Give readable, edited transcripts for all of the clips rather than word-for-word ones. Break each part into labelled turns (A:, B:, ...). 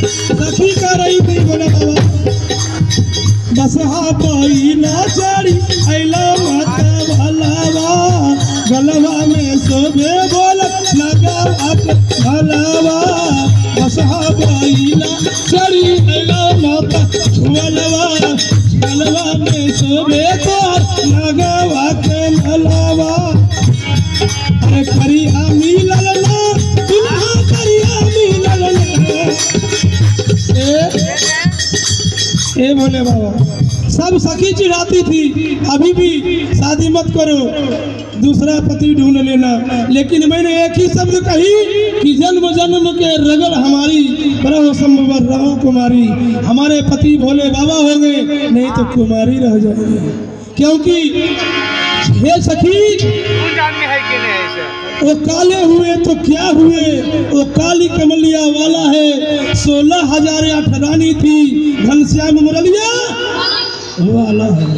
A: सखी कर रही थी बोले बाबा बसहा पहिला चढ़ी अला माता भलावा गलवा में सोबे बोल लगा भलावा बसहा पहिला चढ़ी अला माता भलावा गलवा में सोबे बोल लगा भलावा अरे करिया मिलल ना दुल्हा करिया मिलल ना ए बोले बाबा सब सखी चिढ़ाती थी अभी भी शादी मत करो दूसरा पति ढूंढ लेना, लेकिन मैंने एक ही शब्द कही कि जन्म जन्म के रगड़ हमारी रहो संभवर रहो कुमारी। हमारे पति भोले बाबा हो गए नहीं तो कुमारी रह जाएगी, क्योंकि हे सखी वो काले हुए तो क्या हुए, वो काली कमलिया वाला है 16,000 अठरानी थी घनश्याम मुरलिया वाला है।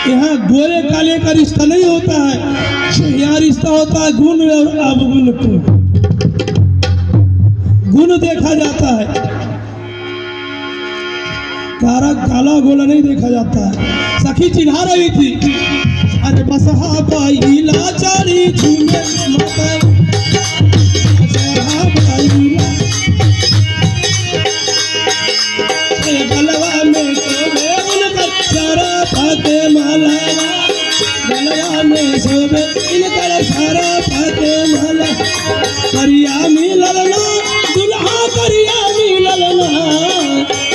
A: यहाँ गोरे काले का रिश्ता नहीं होता है, यहाँ रिश्ता होता है गुण और अवगुण को, गुण देखा जाता है, काला गोला नहीं देखा जाता है। सखी चिढ़ा रही थी अरे बसहा पहिला चढ़ी झूमे माता बसहा पहिला गलवा में सोबे इनकर सारा फाते मालावा गलवा में सोबे इनकर सारा फाते माला करिया मिलल ना दुल्हा करिया मिलल ना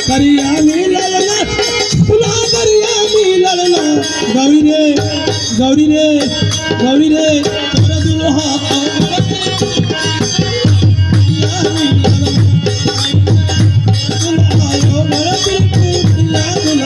A: करिया मिलल ना दुल्हा करिया मिलल ना गौरी रे गौरी रे गौरी रे तोरा दुल्हा दुल्हा यो मेरा दिल